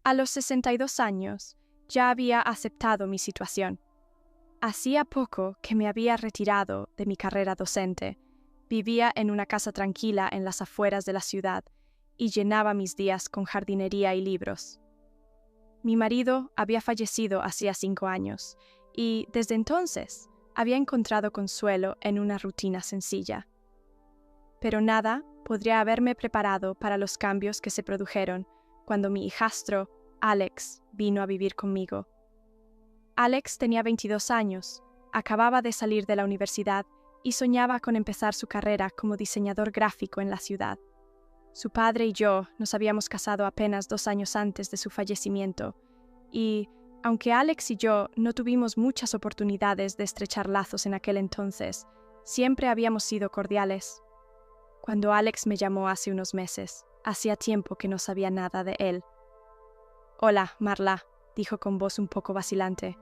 A los 62 años, ya había aceptado mi situación. Hacía poco que me había retirado de mi carrera docente. Vivía en una casa tranquila en las afueras de la ciudad y llenaba mis días con jardinería y libros. Mi marido había fallecido hacía 5 años y, desde entonces, había encontrado consuelo en una rutina sencilla. Pero nada podría haberme preparado para los cambios que se produjeron cuando mi hijastro, Alex, vino a vivir conmigo. Alex tenía 22 años, acababa de salir de la universidad y soñaba con empezar su carrera como diseñador gráfico en la ciudad. Su padre y yo nos habíamos casado apenas 2 años antes de su fallecimiento, y, aunque Alex y yo no tuvimos muchas oportunidades de estrechar lazos en aquel entonces, siempre habíamos sido cordiales. Cuando Alex me llamó hace unos meses, hacía tiempo que no sabía nada de él. «Hola, Marla», dijo con voz un poco vacilante.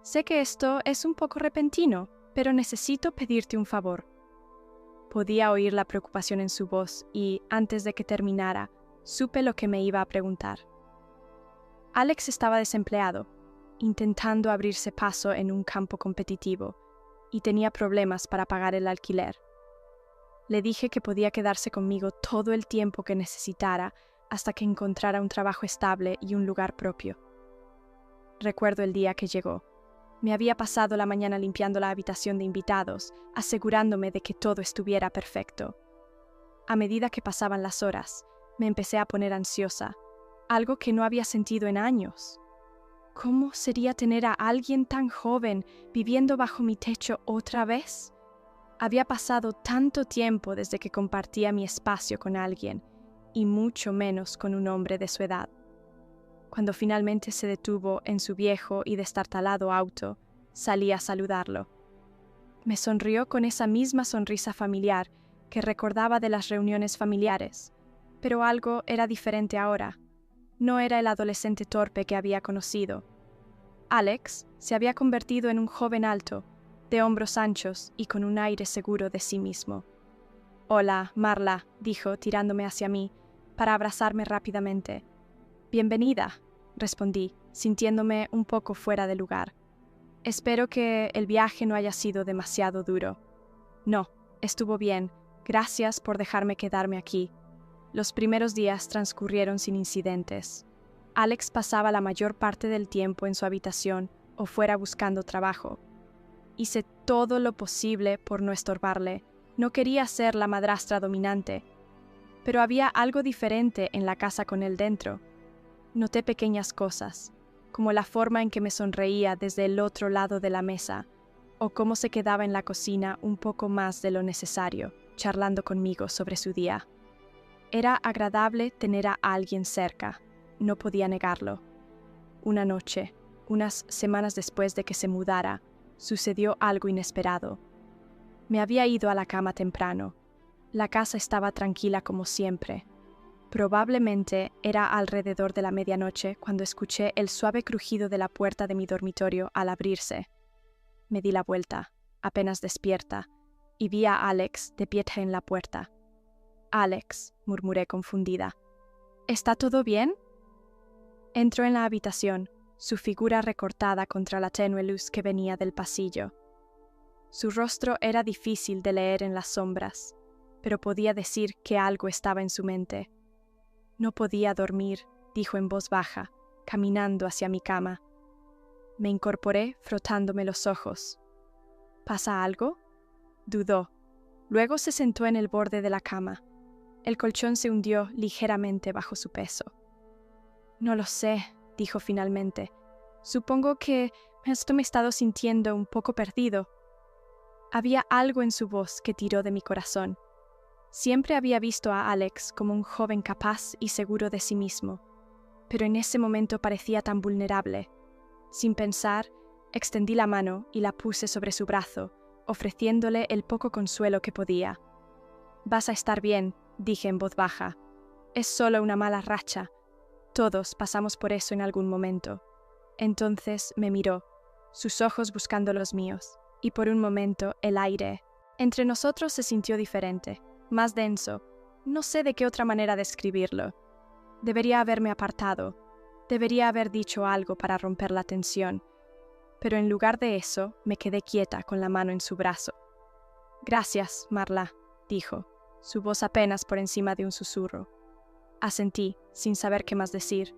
«Sé que esto es un poco repentino, pero necesito pedirte un favor». Podía oír la preocupación en su voz y, antes de que terminara, supe lo que me iba a preguntar. Alex estaba desempleado, intentando abrirse paso en un campo competitivo, y tenía problemas para pagar el alquiler. Le dije que podía quedarse conmigo todo el tiempo que necesitara hasta que encontrara un trabajo estable y un lugar propio. Recuerdo el día que llegó. Me había pasado la mañana limpiando la habitación de invitados, asegurándome de que todo estuviera perfecto. A medida que pasaban las horas, me empecé a poner ansiosa, algo que no había sentido en años. ¿Cómo sería tener a alguien tan joven viviendo bajo mi techo otra vez? Había pasado tanto tiempo desde que compartía mi espacio con alguien, y mucho menos con un hombre de su edad. Cuando finalmente se detuvo en su viejo y destartalado auto, salí a saludarlo. Me sonrió con esa misma sonrisa familiar que recordaba de las reuniones familiares, pero algo era diferente ahora. No era el adolescente torpe que había conocido. Alex se había convertido en un joven alto, de hombros anchos y con un aire seguro de sí mismo. «Hola, Marla», dijo, tirándome hacia mí, para abrazarme rápidamente. «Bienvenida», respondí, sintiéndome un poco fuera de lugar. «Espero que el viaje no haya sido demasiado duro». «No, estuvo bien. Gracias por dejarme quedarme aquí». Los primeros días transcurrieron sin incidentes. Alex pasaba la mayor parte del tiempo en su habitación o fuera buscando trabajo. Hice todo lo posible por no estorbarle. No quería ser la madrastra dominante. Pero había algo diferente en la casa con él dentro. Noté pequeñas cosas, como la forma en que me sonreía desde el otro lado de la mesa, o cómo se quedaba en la cocina un poco más de lo necesario, charlando conmigo sobre su día. Era agradable tener a alguien cerca, no podía negarlo. Una noche, unas semanas después de que se mudara, sucedió algo inesperado. Me había ido a la cama temprano. La casa estaba tranquila como siempre. Probablemente era alrededor de la medianoche cuando escuché el suave crujido de la puerta de mi dormitorio al abrirse. Me di la vuelta, apenas despierta, y vi a Alex de pie en la puerta. «Alex», murmuré confundida. «¿Está todo bien?» Entró en la habitación, su figura recortada contra la tenue luz que venía del pasillo. Su rostro era difícil de leer en las sombras, pero podía decir que algo estaba en su mente. «No podía dormir», dijo en voz baja, caminando hacia mi cama. Me incorporé frotándome los ojos. «¿Pasa algo?» Dudó. Luego se sentó en el borde de la cama. El colchón se hundió ligeramente bajo su peso. «No lo sé», dijo finalmente. «Supongo que esto me he estado sintiendo un poco perdido». Había algo en su voz que tiró de mi corazón. Siempre había visto a Alex como un joven capaz y seguro de sí mismo, pero en ese momento parecía tan vulnerable. Sin pensar, extendí la mano y la puse sobre su brazo, ofreciéndole el poco consuelo que podía. «Vas a estar bien», dije en voz baja. «Es solo una mala racha. Todos pasamos por eso en algún momento». Entonces me miró, sus ojos buscando los míos, y por un momento el aire entre nosotros se sintió diferente, más denso. No sé de qué otra manera describirlo. Debería haberme apartado. Debería haber dicho algo para romper la tensión, pero en lugar de eso me quedé quieta con la mano en su brazo. «Gracias, Marla», dijo, su voz apenas por encima de un susurro. Asentí, sin saber qué más decir.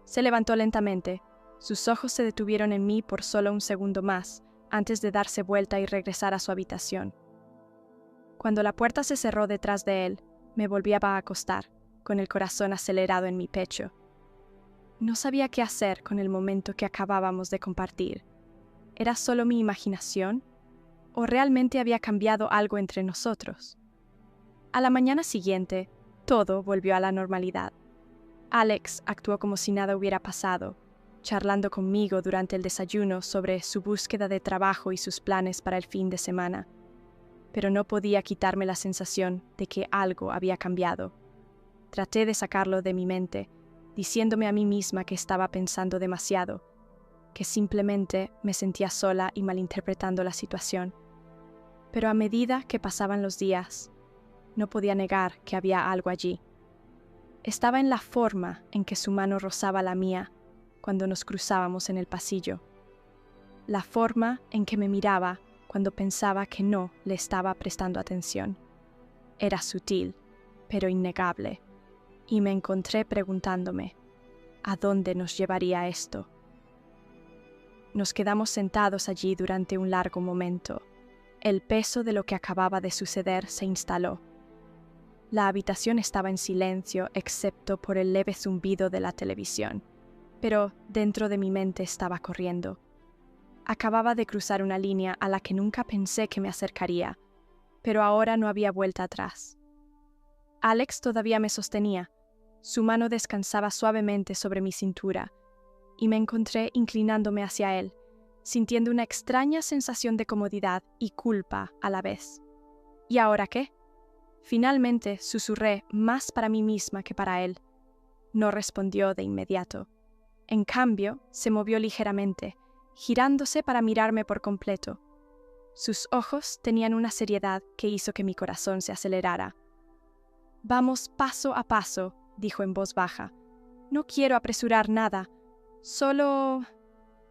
Se levantó lentamente. Sus ojos se detuvieron en mí por solo un segundo más, antes de darse vuelta y regresar a su habitación. Cuando la puerta se cerró detrás de él, me volví a acostar, con el corazón acelerado en mi pecho. No sabía qué hacer con el momento que acabábamos de compartir. ¿Era solo mi imaginación? ¿O realmente había cambiado algo entre nosotros? A la mañana siguiente, todo volvió a la normalidad. Alex actuó como si nada hubiera pasado, charlando conmigo durante el desayuno sobre su búsqueda de trabajo y sus planes para el fin de semana. Pero no podía quitarme la sensación de que algo había cambiado. Traté de sacarlo de mi mente, diciéndome a mí misma que estaba pensando demasiado, que simplemente me sentía sola y malinterpretando la situación. Pero a medida que pasaban los días, no podía negar que había algo allí. Estaba en la forma en que su mano rozaba la mía cuando nos cruzábamos en el pasillo. La forma en que me miraba cuando pensaba que no le estaba prestando atención. Era sutil, pero innegable, y me encontré preguntándome, ¿a dónde nos llevaría esto? Nos quedamos sentados allí durante un largo momento. El peso de lo que acababa de suceder se instaló. La habitación estaba en silencio excepto por el leve zumbido de la televisión, pero dentro de mi mente estaba corriendo. Acababa de cruzar una línea a la que nunca pensé que me acercaría, pero ahora no había vuelta atrás. Alex todavía me sostenía. Su mano descansaba suavemente sobre mi cintura, y me encontré inclinándome hacia él, sintiendo una extraña sensación de comodidad y culpa a la vez. ¿Y ahora qué? Finalmente susurré más para mí misma que para él. No respondió de inmediato. En cambio, se movió ligeramente, girándose para mirarme por completo. Sus ojos tenían una seriedad que hizo que mi corazón se acelerara. «Vamos paso a paso», dijo en voz baja. «No quiero apresurar nada. Solo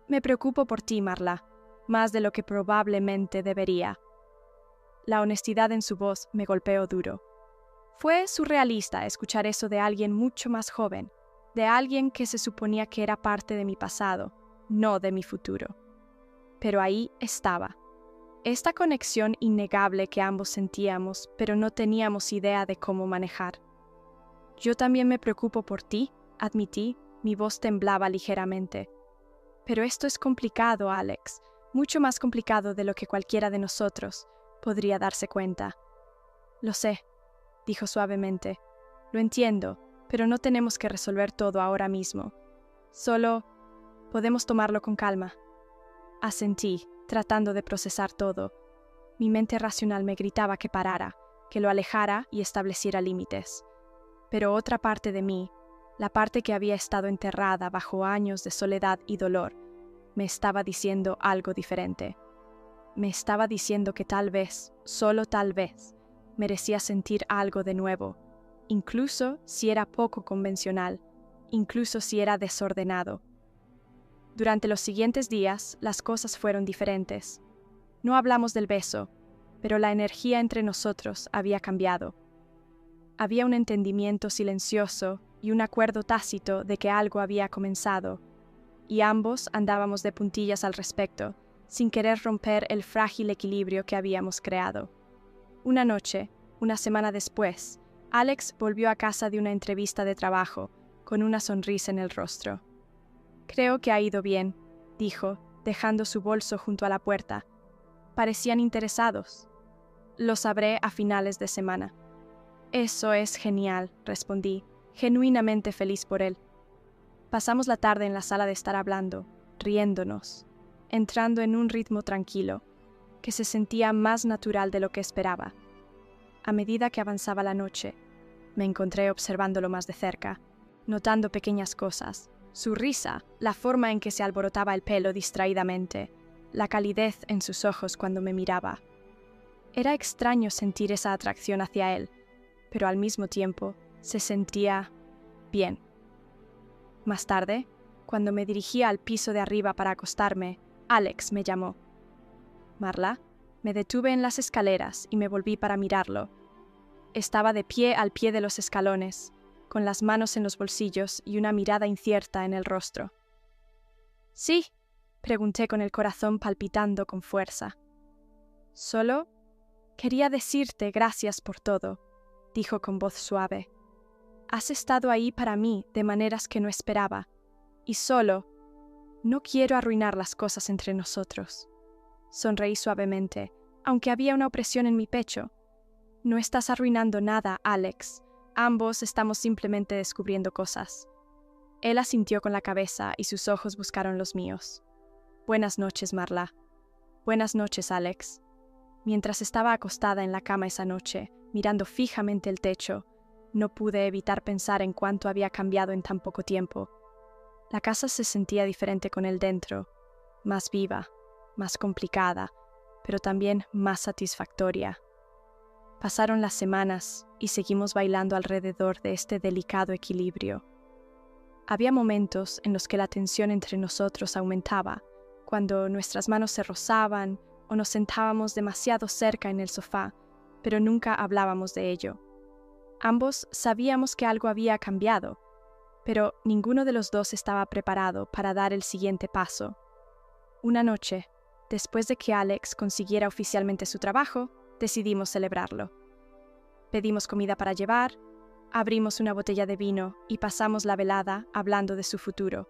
me preocupo por ti, Marla, más de lo que probablemente debería». La honestidad en su voz me golpeó duro. Fue surrealista escuchar eso de alguien mucho más joven, de alguien que se suponía que era parte de mi pasado, no de mi futuro. Pero ahí estaba. Esta conexión innegable que ambos sentíamos, pero no teníamos idea de cómo manejar. «Yo también me preocupo por ti», admití, mi voz temblaba ligeramente. «Pero esto es complicado, Alex, mucho más complicado de lo que cualquiera de nosotros podría darse cuenta». «Lo sé», dijo suavemente. «Lo entiendo, pero no tenemos que resolver todo ahora mismo. Solo podemos tomarlo con calma». Asentí, tratando de procesar todo. Mi mente racional me gritaba que parara, que lo alejara y estableciera límites. Pero otra parte de mí, la parte que había estado enterrada bajo años de soledad y dolor, me estaba diciendo algo diferente. Me estaba diciendo que tal vez, solo tal vez, merecía sentir algo de nuevo, incluso si era poco convencional, incluso si era desordenado. Durante los siguientes días, las cosas fueron diferentes. No hablamos del beso, pero la energía entre nosotros había cambiado. Había un entendimiento silencioso y un acuerdo tácito de que algo había comenzado, y ambos andábamos de puntillas al respecto, sin querer romper el frágil equilibrio que habíamos creado. Una noche, una semana después, Alex volvió a casa de una entrevista de trabajo, con una sonrisa en el rostro. «Creo que ha ido bien», dijo, dejando su bolso junto a la puerta. Parecían interesados. «Lo sabré a finales de semana». «Eso es genial», respondí, genuinamente feliz por él. Pasamos la tarde en la sala de estar hablando, riéndonos, entrando en un ritmo tranquilo, que se sentía más natural de lo que esperaba. A medida que avanzaba la noche, me encontré observándolo más de cerca, notando pequeñas cosas, su risa, la forma en que se alborotaba el pelo distraídamente, la calidez en sus ojos cuando me miraba. Era extraño sentir esa atracción hacia él, pero al mismo tiempo se sentía bien. Más tarde, cuando me dirigía al piso de arriba para acostarme, Alex me llamó. Marla, me detuve en las escaleras y me volví para mirarlo. Estaba de pie al pie de los escalones, con las manos en los bolsillos y una mirada incierta en el rostro. «¿Sí?», pregunté con el corazón palpitando con fuerza. «Solo quería decirte gracias por todo», dijo con voz suave. «Has estado ahí para mí de maneras que no esperaba, y solo no quiero arruinar las cosas entre nosotros». Sonreí suavemente, aunque había una opresión en mi pecho. «No estás arruinando nada, Alex. Ambos estamos simplemente descubriendo cosas». Él asintió con la cabeza y sus ojos buscaron los míos. «Buenas noches, Marla». «Buenas noches, Alex». Mientras estaba acostada en la cama esa noche, mirando fijamente el techo, no pude evitar pensar en cuánto había cambiado en tan poco tiempo. La casa se sentía diferente con él dentro, más viva, más complicada, pero también más satisfactoria. Pasaron las semanas y seguimos bailando alrededor de este delicado equilibrio. Había momentos en los que la tensión entre nosotros aumentaba, cuando nuestras manos se rozaban o nos sentábamos demasiado cerca en el sofá, pero nunca hablábamos de ello. Ambos sabíamos que algo había cambiado, pero ninguno de los dos estaba preparado para dar el siguiente paso. Una noche, después de que Alex consiguiera oficialmente su trabajo, decidimos celebrarlo. Pedimos comida para llevar, abrimos una botella de vino y pasamos la velada hablando de su futuro,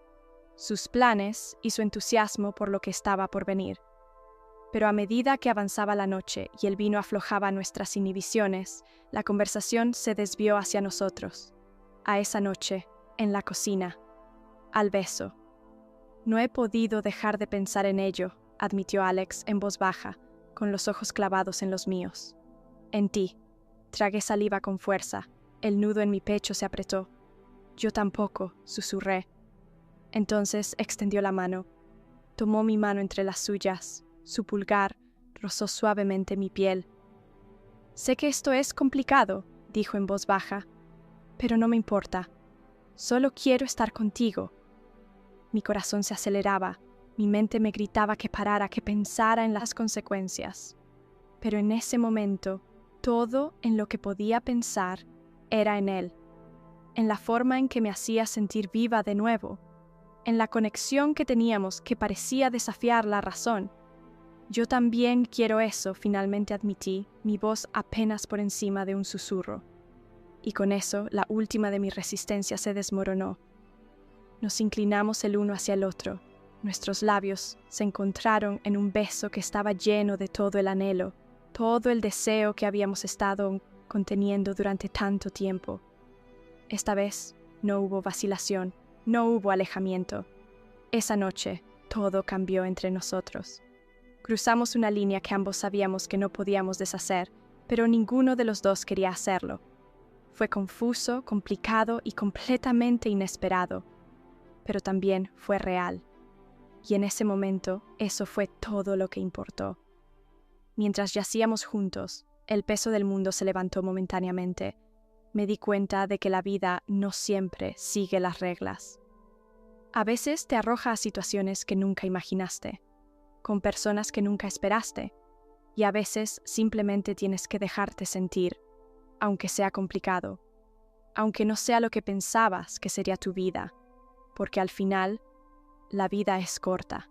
sus planes y su entusiasmo por lo que estaba por venir. Pero a medida que avanzaba la noche y el vino aflojaba nuestras inhibiciones, la conversación se desvió hacia nosotros, a esa noche, en la cocina, al beso. «No he podido dejar de pensar en ello», admitió Alex en voz baja, con los ojos clavados en los míos. «En ti». Tragué saliva con fuerza. El nudo en mi pecho se apretó. «Yo tampoco», susurré. Entonces extendió la mano. Tomó mi mano entre las suyas. Su pulgar rozó suavemente mi piel. «Sé que esto es complicado», dijo en voz baja, «pero no me importa. Solo quiero estar contigo». Mi corazón se aceleraba. Mi mente me gritaba que parara, que pensara en las consecuencias. Pero en ese momento, todo en lo que podía pensar era en él, en la forma en que me hacía sentir viva de nuevo, en la conexión que teníamos que parecía desafiar la razón. «Yo también quiero eso», finalmente admití, mi voz apenas por encima de un susurro. Y con eso, la última de mi resistencia se desmoronó. Nos inclinamos el uno hacia el otro. Nuestros labios se encontraron en un beso que estaba lleno de todo el anhelo, todo el deseo que habíamos estado conteniendo durante tanto tiempo. Esta vez no hubo vacilación, no hubo alejamiento. Esa noche todo cambió entre nosotros. Cruzamos una línea que ambos sabíamos que no podíamos deshacer, pero ninguno de los dos quería hacerlo. Fue confuso, complicado y completamente inesperado, pero también fue real. Y en ese momento, eso fue todo lo que importó. Mientras yacíamos juntos, el peso del mundo se levantó momentáneamente. Me di cuenta de que la vida no siempre sigue las reglas. A veces te arroja a situaciones que nunca imaginaste, con personas que nunca esperaste, y a veces simplemente tienes que dejarte sentir, aunque sea complicado, aunque no sea lo que pensabas que sería tu vida, porque al final, la vida es corta.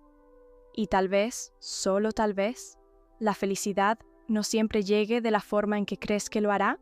Y tal vez, solo tal vez, la felicidad no siempre llegue de la forma en que crees que lo hará.